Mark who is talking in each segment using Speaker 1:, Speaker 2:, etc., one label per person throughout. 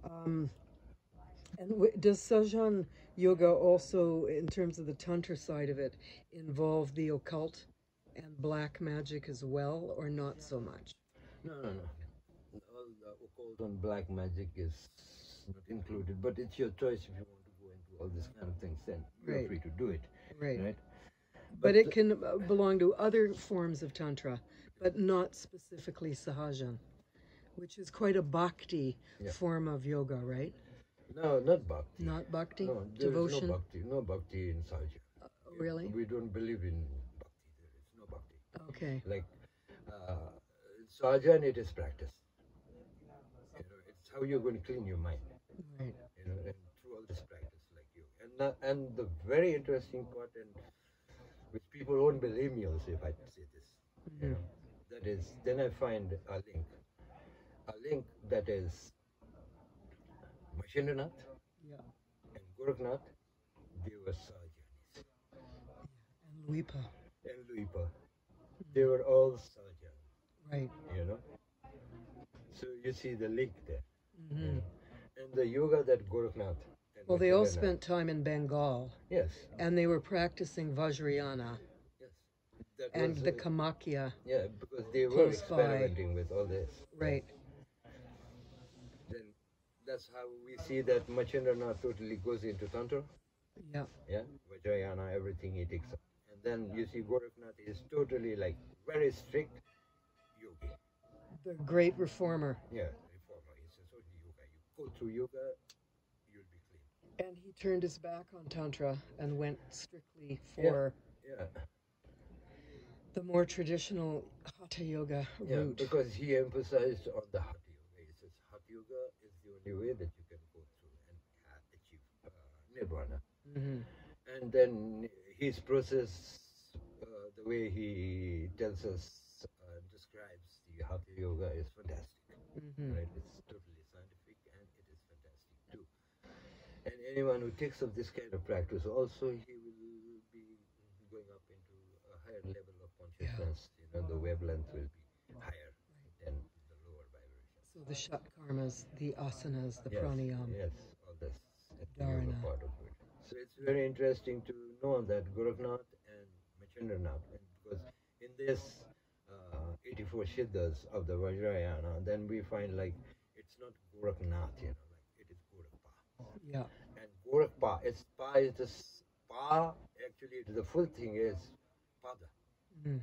Speaker 1: Um, and does Sahaja Yoga also, in terms of the Tantra side of it, involve the occult and black magic as well, or not so much?
Speaker 2: No, no, no. All the occult and black magic is not included, but it's your choice if you want to go into all this kind of things. Then you're
Speaker 1: Right,
Speaker 2: free to do it,
Speaker 1: right.
Speaker 2: right?
Speaker 1: But
Speaker 2: But
Speaker 1: it can belong to other forms of Tantra, but not specifically Sahaja, which is quite a bhakti
Speaker 2: yeah,
Speaker 1: form of yoga, right?
Speaker 2: no, not bhakti.
Speaker 1: Not bhakti?
Speaker 2: No, there is
Speaker 1: Devotion?
Speaker 2: no bhakti in Sahaja.
Speaker 1: Really?
Speaker 2: We don't believe in bhakti. There is no bhakti.
Speaker 1: Okay.
Speaker 2: Like Sahaja, it is practice. It's how you're going to clean your mind.
Speaker 1: Right.
Speaker 2: And through all this practice, like you. And the very interesting part, and which people won't believe me also if I say this, that is, then I find a link that is Mahasiddhas
Speaker 1: Yeah.
Speaker 2: and Gorakhnath, they were Sahajanis.
Speaker 1: And Luipa.
Speaker 2: And Luipa, they were all Sahajan,
Speaker 1: Right.
Speaker 2: So you see the link there.
Speaker 1: Mm-hmm.
Speaker 2: And the yoga that Gorakhnath and
Speaker 1: Well, they all
Speaker 2: Mahasiddhas-
Speaker 1: spent time in Bengal.
Speaker 2: Yes.
Speaker 1: And they were practicing Vajrayana.
Speaker 2: Yes. That
Speaker 1: And
Speaker 2: was,
Speaker 1: the Kamakya.
Speaker 2: yeah, because they were
Speaker 1: close by.
Speaker 2: experimenting with all this.
Speaker 1: Right.
Speaker 2: Then that's how we see that Machindranath totally goes into Tantra.
Speaker 1: Yeah.
Speaker 2: Yeah. Vajrayana, everything he takes up. And then you see Gorakhnath is totally like very strict yogi.
Speaker 1: The great reformer.
Speaker 2: Yeah, reformer. He says, oh, yoga. You go through yoga, you'll be clean.
Speaker 1: And he turned his back on Tantra and went strictly for
Speaker 2: Yeah.
Speaker 1: the more traditional Hatha Yoga
Speaker 2: Yeah,
Speaker 1: route.
Speaker 2: because he emphasized on the Hatha Yoga. He says Hatha Yoga is the only way that you can go through and achieve Nirvana.
Speaker 1: Mm-hmm.
Speaker 2: And then his process, the way he tells us, describes the Hatha Yoga is fantastic.
Speaker 1: Mm-hmm.
Speaker 2: Right? It's totally scientific and it is fantastic too. And anyone who takes up this kind of practice also, he will be going up into a higher level of consciousness. The wavelength will be higher than the lower vibration.
Speaker 1: So the Shatkarmas, the asanas, the
Speaker 2: Yes,
Speaker 1: pranayam.
Speaker 2: yes, all this
Speaker 1: Dharana.
Speaker 2: part of it. So it's very interesting to know that Gorakhnath and Machindranath, and because in this 84 Siddhas of the Vajrayana, then we find like it's not Gorakhnath, like it is Gorakhpa.
Speaker 1: Yeah.
Speaker 2: And Gorakhpa, its pa is the pa, actually the full thing is pada.
Speaker 1: Mm.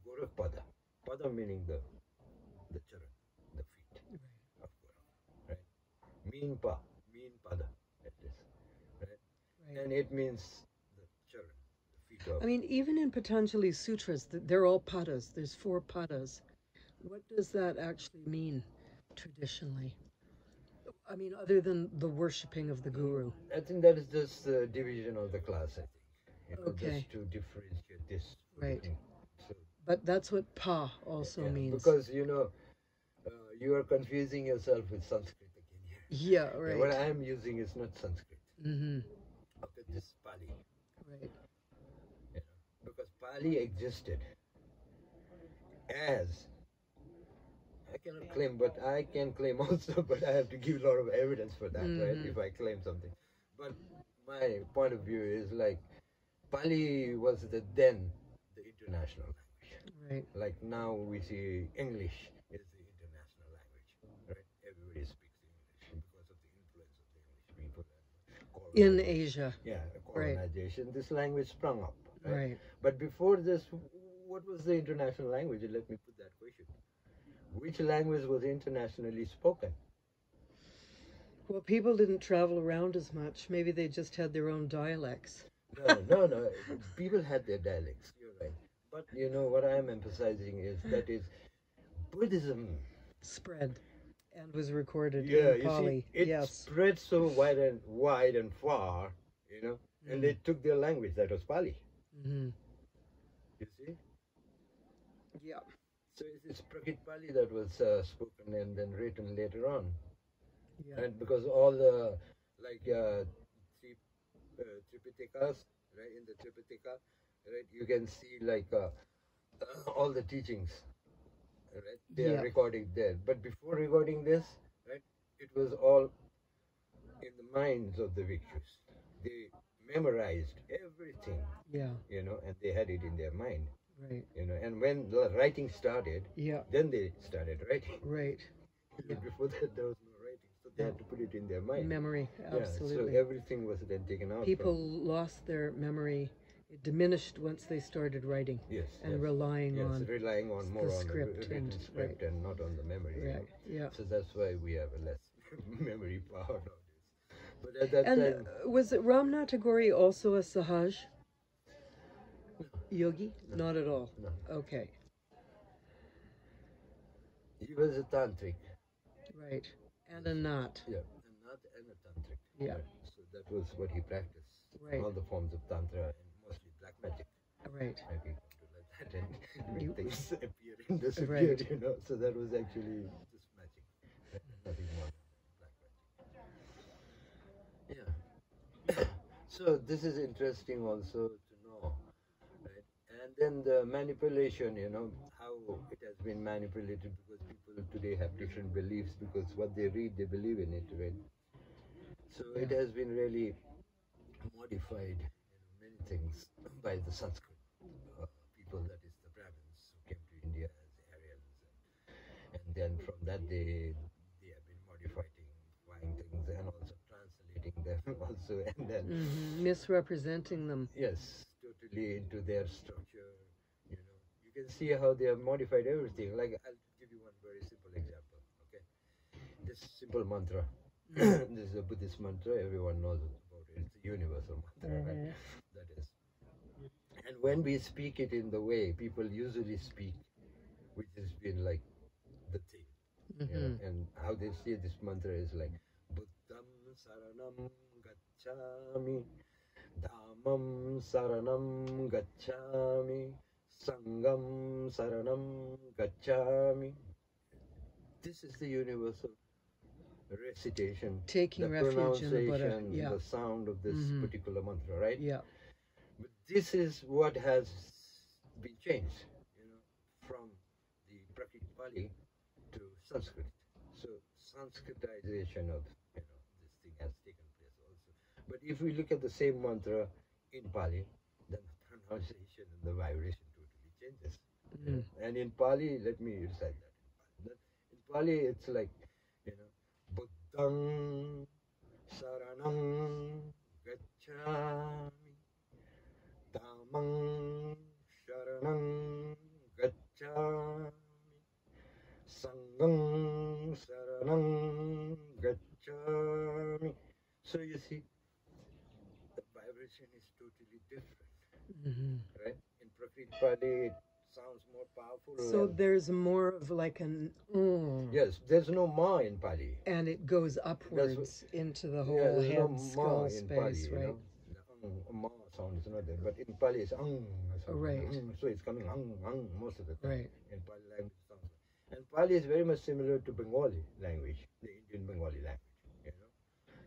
Speaker 2: Gorakhpada. Pada meaning the charan, the feet of Gorakh, right? Mean pada, it is, right? And it means the charan, the feet of.
Speaker 1: I mean, even in Patanjali's sutras, they're all padas. There's 4 padas. What does that actually mean traditionally? I mean, other than the worshipping of the guru.
Speaker 2: I think that is just the division of the class, I think.
Speaker 1: Okay.
Speaker 2: Just to differentiate this.
Speaker 1: Right.
Speaker 2: So,
Speaker 1: But that's what pa also means.
Speaker 2: Because, you are confusing yourself with Sanskrit again here.
Speaker 1: Yeah, right.
Speaker 2: What I am using is not Sanskrit.
Speaker 1: Mm-hmm.
Speaker 2: Okay, this is Pali.
Speaker 1: Right.
Speaker 2: Because Pali existed as, I cannot claim, but I can claim also, but I have to give a lot of evidence for that, right? If I claim something. But my point of view is like, Pali was the international language.
Speaker 1: Right.
Speaker 2: Like now we see English is the international language, right? Everybody speaks English because of the influence of the English people.
Speaker 1: In Asia.
Speaker 2: Yeah, colonization. Right. This language sprung up.
Speaker 1: Right.
Speaker 2: But before this, what was the international language? Let me put that question. Which language was internationally spoken?
Speaker 1: Well, people didn't travel around as much. Maybe they just had their own dialects.
Speaker 2: No. People had their dialects. You're right. But what I am emphasizing is that is Buddhism
Speaker 1: spread and was recorded
Speaker 2: in
Speaker 1: Pali.
Speaker 2: You see, it spread so wide and far, and they took their language, that was Pali.
Speaker 1: Mm-hmm.
Speaker 2: You see?
Speaker 1: Yeah.
Speaker 2: So it's Prakrit Pali that was spoken and then written later on. Yeah. And because all the Tripitakas, right, in the Tripitaka, right, you can see all the teachings, right, they are recorded there. But before recording this, right, it was all minds of the victors. They memorized everything,
Speaker 1: Yeah.
Speaker 2: you know, and they had it in their mind,
Speaker 1: Right.
Speaker 2: you know. And when the writing started,
Speaker 1: Yeah.
Speaker 2: then they started writing.
Speaker 1: Right. Yeah.
Speaker 2: Before that, there was no writing, so they had to put it in their mind.
Speaker 1: Memory. Absolutely.
Speaker 2: Yeah, so everything was then taken out.
Speaker 1: People lost their memory. It diminished once they started writing.
Speaker 2: Yes,
Speaker 1: and
Speaker 2: yes.
Speaker 1: relying
Speaker 2: Yes,
Speaker 1: on
Speaker 2: relying on more
Speaker 1: the
Speaker 2: on
Speaker 1: script
Speaker 2: the written
Speaker 1: and-
Speaker 2: script
Speaker 1: right.
Speaker 2: and not on the memory. you
Speaker 1: Right.
Speaker 2: know.
Speaker 1: Yeah.
Speaker 2: So that's why we have a less memory power nowadays. But at that
Speaker 1: And
Speaker 2: time,
Speaker 1: was it Ramnath Tagore also a Sahaj yogi?
Speaker 2: No.
Speaker 1: Not at all.
Speaker 2: No.
Speaker 1: Okay.
Speaker 2: he was a tantric.
Speaker 1: Right. And a knot.
Speaker 2: Yeah, and not and a tantric.
Speaker 1: Yeah.
Speaker 2: Right. So that was what he practiced.
Speaker 1: Right.
Speaker 2: All the forms of tantra and mostly black magic.
Speaker 1: Right.
Speaker 2: Like he could do like that and make
Speaker 1: You-
Speaker 2: things appear and disappear.
Speaker 1: Right.
Speaker 2: You know. So that was actually just magic. Nothing more than black magic. Yeah. So this is interesting also to know, right? And then the manipulation, you know, how it has been manipulated because people today have different beliefs because what they read, they believe in it, right? So it
Speaker 1: Yeah.
Speaker 2: has been really modified, you know, many things by the Sanskrit people, that is the Brahmins who came to India as Aryans, and then from that they have been modifying things and also translating them also, and then
Speaker 1: Misrepresenting them.
Speaker 2: yes, totally into their structure. You know, you can see how they have modified everything. Like I'll give you one very simple example. Okay, this simple mantra. This is a Buddhist mantra. Everyone knows about it. It's a universal mantra, right? That is. And when we speak it in the way people usually speak, which has been like the thing, you know, and how they say this mantra is like Buddham Saranam Gacchami, Dhammam Saranam Gacchami, Sangam Saranam Gacchami. This is the universal recitation,
Speaker 1: Taking
Speaker 2: the
Speaker 1: refuge in the Buddha.
Speaker 2: pronunciation,
Speaker 1: Yeah.
Speaker 2: the sound of this particular mantra, right?
Speaker 1: Yeah.
Speaker 2: But this is what has been changed, you know, from the Prakrit Pali to Sanskrit. So Sanskritization of, you know, this thing has taken place also. But if we look at the same mantra in Pali, then the pronunciation and the vibration totally changes. You know. And in Pali, let me recite that. In Pali, it's like, you know, Buddham Saranam Gacchami, Dhammam Saranam Gacchami, Sangam Saranam Gacchami. So you see, the vibration is totally different, right? In Prakrit Pali, it sounds more powerful.
Speaker 1: So there's more of like an
Speaker 2: yes, there's no ma in Pali.
Speaker 1: and it goes upwards into the whole
Speaker 2: There's
Speaker 1: head
Speaker 2: no ma
Speaker 1: skull
Speaker 2: in
Speaker 1: space,
Speaker 2: Pali, you
Speaker 1: right?
Speaker 2: know. The ma sound is not there, but in Pali it's sound,
Speaker 1: Right.
Speaker 2: so it's coming most of the time.
Speaker 1: Right.
Speaker 2: In Pali language it sounds like. And Pali is very much similar to Bengali language, the Indian Bengali language. You know,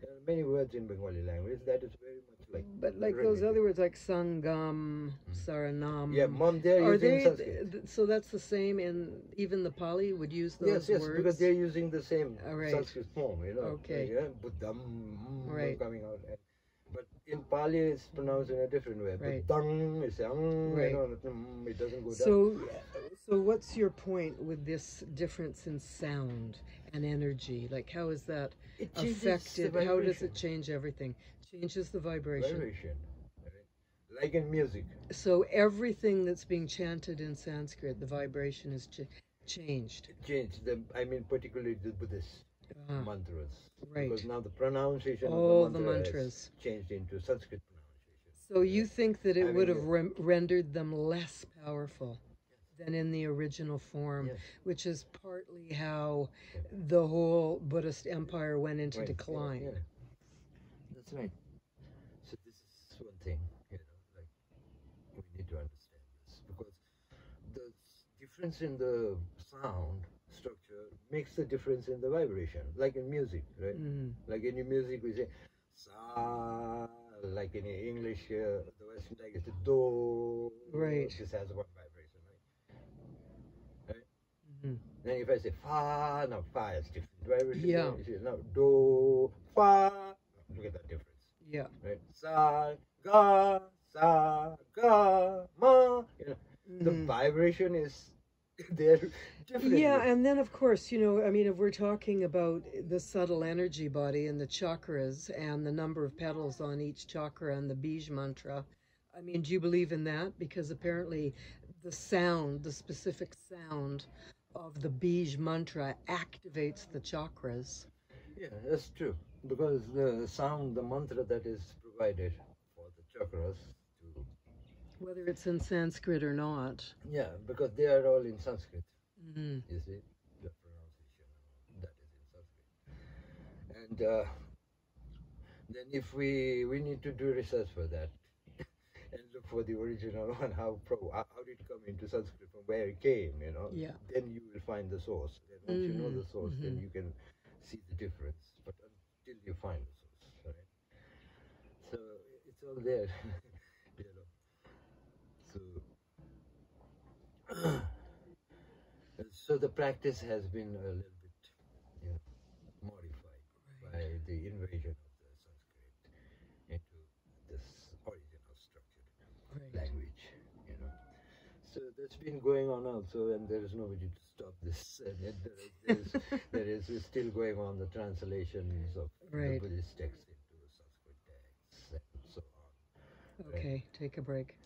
Speaker 2: there are many words in Bengali language that is very much like.
Speaker 1: But like those other words like Sangam, Saranam.
Speaker 2: Yeah, mom, they're
Speaker 1: Are
Speaker 2: using
Speaker 1: they
Speaker 2: Sanskrit.
Speaker 1: so that's the same in even the Pali would use those
Speaker 2: Yes,
Speaker 1: words?
Speaker 2: because they're using the same
Speaker 1: Right.
Speaker 2: Sanskrit form, you know.
Speaker 1: Okay.
Speaker 2: Yeah, Buddham
Speaker 1: Right.
Speaker 2: coming out. But in Pali, it's pronounced in a different way.
Speaker 1: Right.
Speaker 2: Buddham is
Speaker 1: Right.
Speaker 2: you know, it doesn't go down.
Speaker 1: So what's your point with this difference in sound and energy? Like how is that
Speaker 2: It changes the
Speaker 1: affected? How does
Speaker 2: vibration.
Speaker 1: it change everything? Changes the vibration.
Speaker 2: Vibration, right? Like in music.
Speaker 1: So everything that's being chanted in Sanskrit, the vibration is changed.
Speaker 2: It changed them. I mean, particularly the Buddhist mantras.
Speaker 1: Right.
Speaker 2: Because now the pronunciation
Speaker 1: All
Speaker 2: of
Speaker 1: the
Speaker 2: the mantra
Speaker 1: mantras.
Speaker 2: has changed into Sanskrit pronunciation.
Speaker 1: So you think that it
Speaker 2: I
Speaker 1: would
Speaker 2: mean,
Speaker 1: have rendered them less powerful than in the original form,
Speaker 2: Yes.
Speaker 1: which is partly how the whole Buddhist empire went into
Speaker 2: Right.
Speaker 1: decline.
Speaker 2: Yeah. That's right. So this is one thing, you know, like we need to understand this because the difference in the sound structure makes the difference in the vibration, like in music, right? Like in music we say sa, like in English, the Western language, it's do.
Speaker 1: Right.
Speaker 2: This has one vibration, right? Then if I say fa, now fa is different vibration.
Speaker 1: Yeah.
Speaker 2: You see, now do, fa, look at that difference.
Speaker 1: Yeah.
Speaker 2: Right? Sa, ga, ma. You know, the vibration is there differently.
Speaker 1: Yeah, and then of course, you know, I mean, if we're talking about the subtle energy body and the chakras and the number of petals on each chakra and the Bij mantra, I mean, do you believe in that? Because apparently the sound, the specific sound of the Bij mantra activates the chakras.
Speaker 2: Yeah, that's true. Because the sound, the mantra that is provided for the chakras to,
Speaker 1: Whether it's in Sanskrit or not.
Speaker 2: yeah, because they are all in Sanskrit.
Speaker 1: Mm-hmm.
Speaker 2: You see, the pronunciation that is in Sanskrit. And then if we need to do research for that and look for the original one, how did it come into Sanskrit, from where it came, you know?
Speaker 1: Yeah.
Speaker 2: Then you will find the source. And once you know the source, then you can see the difference. But until you find the source, right? So it's all there, you know. So, so the practice has been a little bit, you know, modified by the invasion of the Sanskrit into this original structured language, you know. So that's been going on also, and there is nobody to stop this. And there is still going on the translations of the Buddhist texts into Sanskrit texts and so on.
Speaker 1: Okay, take a break.